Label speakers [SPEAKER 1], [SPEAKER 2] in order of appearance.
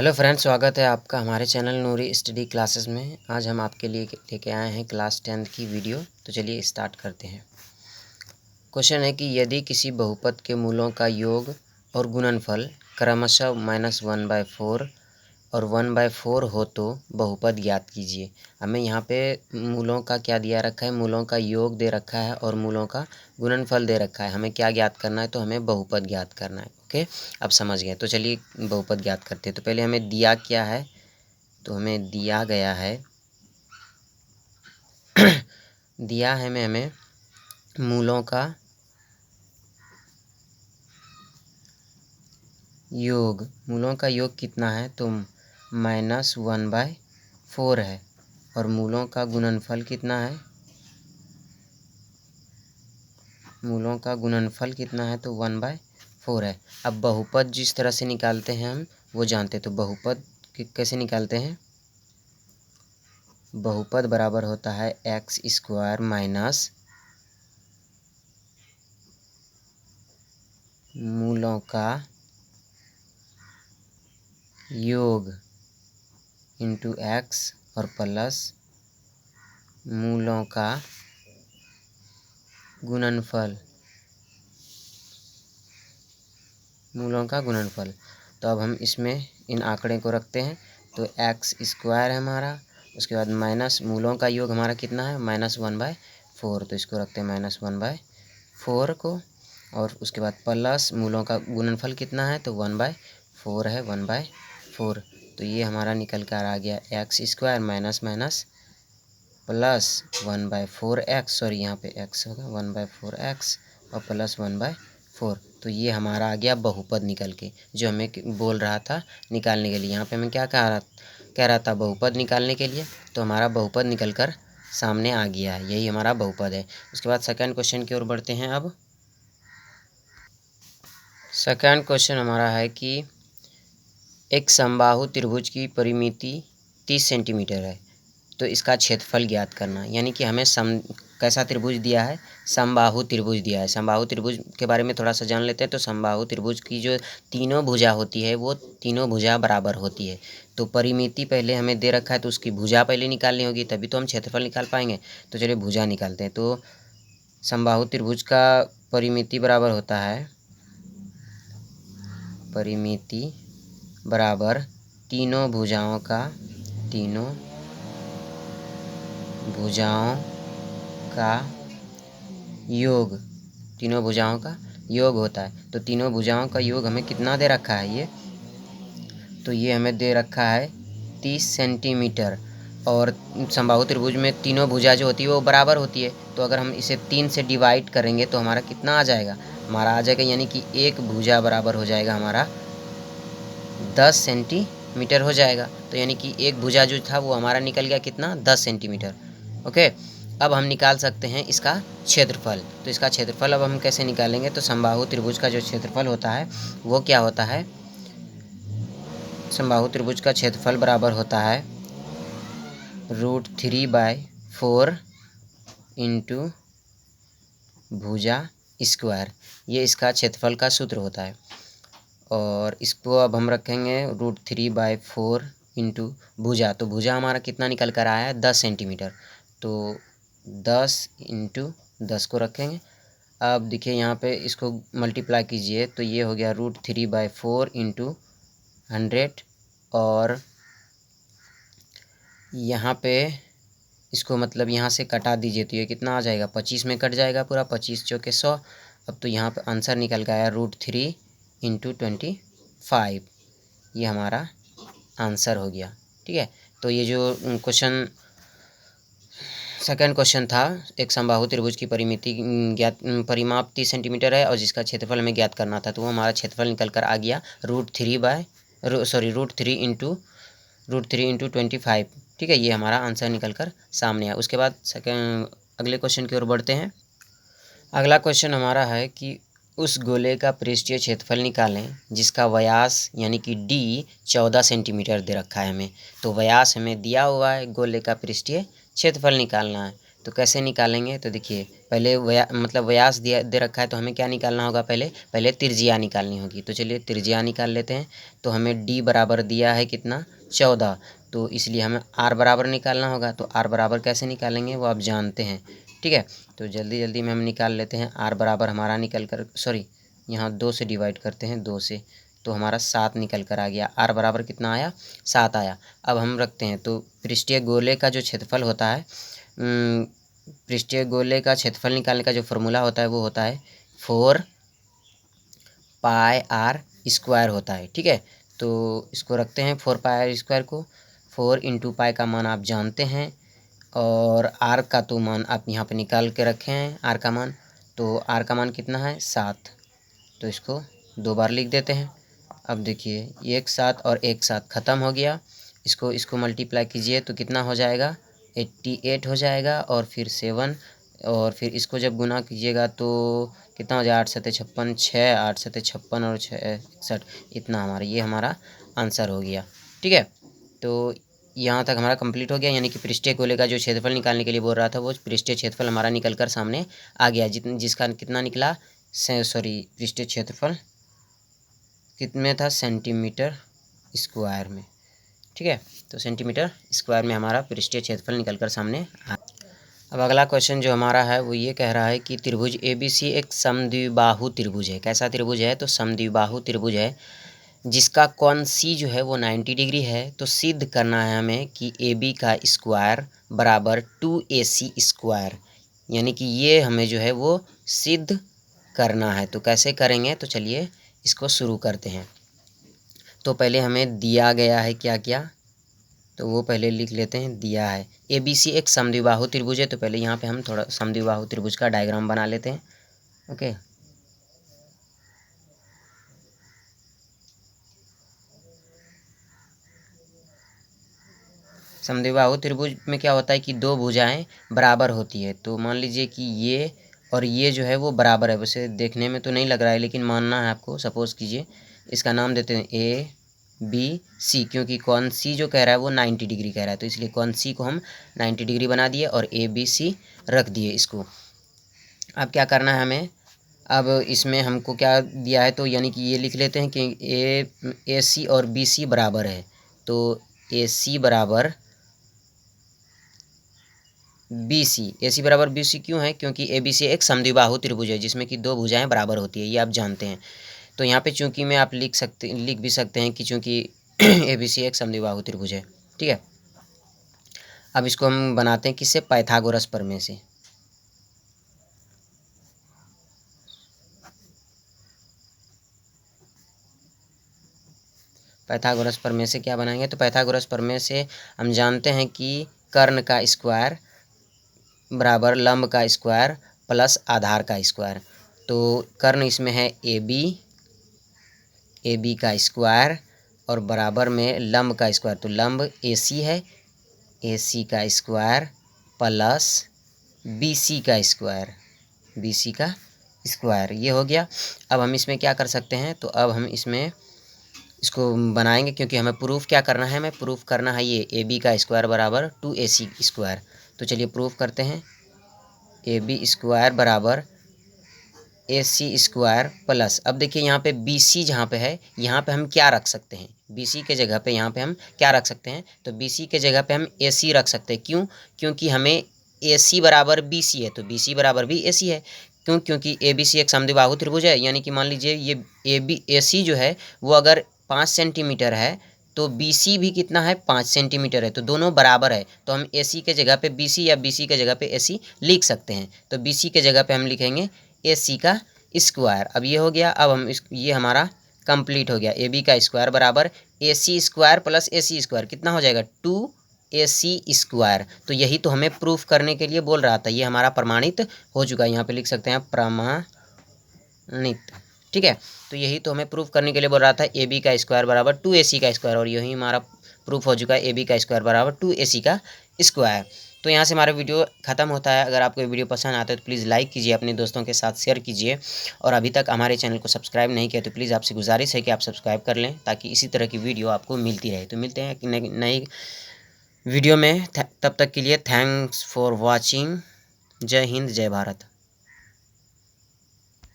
[SPEAKER 1] Hello friends, स्वागत है आपका हमारे चैनल नूरी स्टडी क्लासेस में। आज हम आपके लिए लेके आए हैं क्लास 10 की वीडियो। तो चलिए स्टार्ट करते हैं। क्वेश्चन है कि यदि किसी बहुपद के मूलों का योग और गुणनफल क्रमशः -1/4 और 1/4 हो तो बहुपद ज्ञात कीजिए। हमें यहाँ पे मूलों का क्या दिया रखा है, मूलों का योग दे रखा है और मूलों का गुणनफल दे रखा है। हमें क्या ज्ञात करना है, तो हमें बहुपद ज्ञात करना है। ओके, अब समझ गए। तो चलिए बहुपद ज्ञात करते हैं। तो पहले हमें दिया क्या है, तो हमें दिया गया है दिया है हमें मूलों का योग। मूलों का योग कितना है, तो -1/4 है। और मूलों का गुणनफल कितना है, मूलों का गुणनफल कितना है, तो 1/4 है। अब बहुपद जिस तरह से निकालते हैं हम वो जानते हैं। तो बहुपद कैसे निकालते हैं, बहुपद बराबर होता है x² माइनस मूलों का योग इंटू x और प्लस मूलों का गुणनफल, मूलों का गुणनफल। तो अब हम इसमें इन आंकड़े को रखते हैं। तो x² है हमारा, उसके बाद माइनस मूलों का योग हमारा कितना है, -1/4। तो इसको रखते हैं -1/4 को, और उसके बाद प्लस मूलों का गुणनफल कितना है, तो 1/4 है, 1/4। तो ये हमारा निकल कर आ गया x² minus minus plus 1/4x, sorry यहाँ पे x होगा 1/4x और प्लस 1/4। तो ये हमारा आ गया बहुपद निकल के, जो हमें बोल रहा था निकालने के लिए। यहाँ पे हमें क्या कह रहा था, बहुपद निकालने के लिए। तो हमारा बहुपद निकल कर सामने आ गया है, यही हमारा बहुपद है। उसके बाद सेकंड क्वेश्चन की ओर बढ़ते हैं। अब सेकंड क्वेश्चन हमारा है कि एक समबाहु त्रिभुज की परिमिति 30 सेंटीमीटर है, तो इसका क्षेत्रफल ज्ञात करना। यानी कि हमें कैसा त्रिभुज दिया है, समबाहु त्रिभुज दिया है। समबाहु त्रिभुज के बारे में थोड़ा सा जान लेते हैं। तो समबाहु त्रिभुज की जो तीनों भुजा होती है वो तीनों भुजा बराबर होती है। तो परिमिति पहले हमें दे रखा है, तो उसकी भुजा पहले निकालनी होगी, तभी तो हम क्षेत्रफल निकाल पाएंगे। तो चलिए भुजा निकालते हैं। तो समबाहु त्रिभुज का परिमिति बराबर होता है, परिमिति बराबर तीनों भुजाओं का योग, तीनों भुजाओं का योग होता है। तो तीनों भुजाओं का योग हमें कितना दे रखा है, ये तो ये हमें दे रखा है 30 सेंटीमीटर। और समबाहु त्रिभुज में तीनों भुजा जो होती है वो बराबर होती है। तो अगर हम इसे 3 से डिवाइड करेंगे तो हमारा कितना आ जाएगा, हमारा आ जाएगा, यानी कि एक भुजा बराबर हो जाएगा हमारा 10 सेंटीमीटर हो जाएगा। तो यानी कि एक भुजा जो था वो हमारा निकल गया कितना, 10 सेंटीमीटर। ओके, अब हम निकाल सकते हैं इसका क्षेत्रफल। तो इसका क्षेत्रफल अब हम कैसे निकालेंगे, तो समबाहु त्रिभुज का जो क्षेत्रफल होता है वो क्या होता है, समबाहु त्रिभुज का क्षेत्रफल बराबर होता है √3/4 इंटू भुजा स्क्वायर। ये इसका क्षेत्रफल का सूत्र होता है। और इसको अब हम रखेंगे √3/4 इंटू भुजा। तो भुजा हमारा कितना निकल कर आया है, 10 सेंटीमीटर। तो 10 इंटू 10 को रखेंगे। अब देखिए यहाँ पे इसको मल्टीप्लाई कीजिए, तो ये हो गया √3/4 इंटू 100। और यहाँ पे इसको मतलब यहाँ से कटा दीजिए, तो ये कितना आ जाएगा, 25 में कट जाएगा पूरा, 25 चौके 100। अब तो यहाँ पे आंसर निकल गया √3 इंटू 25। ये हमारा आंसर हो गया। ठीक है, तो ये जो क्वेश्चन सेकंड क्वेश्चन था, एक समबाहु त्रिभुज की परिमिति परिमाप 30 सेंटीमीटर है और जिसका क्षेत्रफल हमें ज्ञात करना था, तो वो हमारा क्षेत्रफल निकल कर आ गया √3 इंटू 25। ठीक है, ये हमारा आंसर निकल कर सामने आया। उसके बाद अगले क्वेश्चन की ओर बढ़ते हैं। अगला क्वेश्चन हमारा है कि उस गोले का पृष्ठीय क्षेत्रफल निकालें जिसका व्यास यानी कि d 14 सेंटीमीटर दे रखा है हमें। तो व्यास हमें दिया हुआ है, गोले का पृष्ठीय क्षेत्रफल निकालना है। तो कैसे निकालेंगे, तो देखिए पहले मतलब व्यास दे रखा है, तो हमें क्या निकालना होगा, पहले त्रिज्या निकालनी होगी। तो चलिए त्रिज्या निकाल लेते हैं। तो हमें d बराबर दिया है कितना, 14, तो इसलिए हमें r बराबर निकालना होगा। तो r बराबर कैसे निकालेंगे वो आप जानते हैं, ठीक है। तो जल्दी जल्दी में हम निकाल लेते हैं। r बराबर हमारा निकल कर, सॉरी यहाँ 2 से डिवाइड करते हैं, 2 से, तो हमारा 7 निकल कर आ गया। r बराबर कितना आया, 7 आया। अब हम रखते हैं, तो पृष्ठीय गोले का जो क्षेत्रफल होता है, पृष्ठीय गोले का क्षेत्रफल निकालने का जो फॉर्मूला होता है वो होता है 4 पाई आर स्क्वायर होता है, ठीक है। तो इसको रखते हैं 4 पाई आर स्क्वायर को। 4 इंटू पाई का मान आप जानते हैं, और आर का तो मान आप यहाँ पे निकाल के रखे हैं, आर का मान। तो आर का मान कितना है, 7। तो इसको 2 बार लिख देते हैं। अब देखिए एक 7 और एक 7 ख़त्म हो गया। इसको मल्टीप्लाई कीजिए तो कितना हो जाएगा, 88 हो जाएगा। और फिर 7, और फिर इसको जब गुना कीजिएगा तो कितना हो जाएगा, 8 7 56, 6 8 7 56 और 6 61, इतना हमारा ये हमारा आंसर हो गया, ठीक है। तो यहाँ तक हमारा कंप्लीट हो गया, यानी कि पृष्ठीय गोले का जो क्षेत्रफल निकालने के लिए बोल रहा था वो पृष्ठीय क्षेत्रफल हमारा निकल कर सामने आ गया, जिसका कितना निकला, सॉरी पृष्ठीय क्षेत्रफल कितने था, सेंटीमीटर स्क्वायर में, ठीक है। तो सेंटीमीटर स्क्वायर में हमारा पृष्ठीय क्षेत्रफल निकल कर सामने आ। अब अगला क्वेश्चन जो हमारा है वो ये कह रहा है कि त्रिभुज ABC एक समद्विबाहु त्रिभुज है। कैसा त्रिभुज है, तो समद्विबाहु त्रिभुज है, जिसका कोण C जो है वो 90 डिग्री है। तो सिद्ध करना है हमें कि AB का स्क्वायर बराबर 2AC स्क्वायर, यानी कि ये हमें जो है वो सिद्ध करना है। तो कैसे करेंगे, तो चलिए इसको शुरू करते हैं। तो पहले हमें दिया गया है क्या क्या, तो वो पहले लिख लेते हैं। दिया है ABC एक समद्विबाहु त्रिभुज है, तो पहले यहाँ पे हम थोड़ा समद्विबाहु त्रिभुज का डायग्राम बना लेते हैं, ओके। समद्विबाहु त्रिभुज में क्या होता है कि दो भुजाएं बराबर होती है। तो मान लीजिए कि ये और ये जो है वो बराबर है। वैसे देखने में तो नहीं लग रहा है, लेकिन मानना है आपको। सपोज़ कीजिए इसका नाम देते हैं ABC, क्योंकि कोण C जो कह रहा है वो 90 डिग्री कह रहा है, तो इसलिए कोण C को हम 90 डिग्री बना दिए और ABC रख दिए इसको। अब क्या करना है हमें, अब इसमें हमको क्या दिया है, तो यानी कि ये लिख लेते हैं कि AC और BC बराबर है। तो AC बराबर AC बराबर BC क्यों है, क्योंकि ABC एक समद्विबाहु त्रिभुज है जिसमें कि दो भुजाएं बराबर होती है, ये आप जानते हैं। तो यहाँ पे चूंकि में आप लिख भी सकते हैं कि चूंकि ABC एक समद्विबाहु त्रिभुज है, ठीक है। अब इसको हम बनाते हैं किससे, पाइथागोरस प्रमेय से। पाइथागोरस प्रमेय से क्या बनाएंगे, तो पाइथागोरस प्रमेय से हम जानते हैं कि कर्ण का स्क्वायर बराबर लंब का स्क्वायर प्लस आधार का स्क्वायर। तो कर्ण इसमें है AB का स्क्वायर और बराबर में लंब का स्क्वायर, तो लंब AC है, AC का स्क्वायर प्लस BC का स्क्वायर, BC का स्क्वायर, ये हो गया। अब हम इसमें क्या कर सकते हैं, तो अब हम इसमें इसको बनाएंगे, क्योंकि हमें प्रूफ क्या करना है, हमें प्रूफ करना है ये AB का स्क्वायर बराबर 2AC स्क्वायर। तो चलिए प्रूफ करते हैं। AB स्क्वायर बराबर AC स्क्वायर प्लस, अब देखिए यहाँ पे BC जहाँ पे है, यहाँ पे हम क्या रख सकते हैं, BC के जगह पे यहाँ पे हम क्या रख सकते हैं, तो BC के जगह पे हम AC रख सकते हैं। क्यों, क्योंकि हमें AC बराबर BC है, तो BC बराबर भी AC है। क्यों, क्योंकि ABC एक समद्विबाहु त्रिभुज है, यानी कि मान लीजिए ये AC जो है वो अगर 5 सेंटीमीटर है, तो BC भी कितना है, 5 सेंटीमीटर है, तो दोनों बराबर है। तो हम AC के जगह पे BC या BC के जगह पे AC लिख सकते हैं। तो BC के जगह पे हम लिखेंगे AC का स्क्वायर। अब ये हो गया। अब हम ये हमारा कंप्लीट हो गया। AB का स्क्वायर बराबर AC square plus AC square, कितना हो जाएगा, 2AC स्क्वायर। तो यही तो हमें प्रूफ करने के लिए बोल रहा था, ये हमारा प्रमाणित हो चुका है। यहाँ पे लिख सकते हैं प्रमाणित, ठीक है। तो यही तो हमें प्रूफ करने के लिए बोल रहा था, AB का स्क्वायर बराबर 2AC का स्क्वायर, और यही हमारा प्रूफ हो चुका है, AB का स्क्वायर बराबर 2AC का स्क्वायर। तो यहाँ से हमारा वीडियो ख़त्म होता है। अगर आपको वीडियो पसंद आता है तो प्लीज़ लाइक कीजिए, अपने दोस्तों के साथ शेयर कीजिए, और अभी तक हमारे चैनल को सब्सक्राइब नहीं किया तो प्लीज़ आपसे गुजारिश है कि आप सब्सक्राइब कर लें, ताकि इसी तरह की वीडियो आपको मिलती रहे। तो मिलते हैं नई वीडियो में। तब तक के लिए थैंक्स फॉर वॉचिंग। जय हिंद, जय भारत।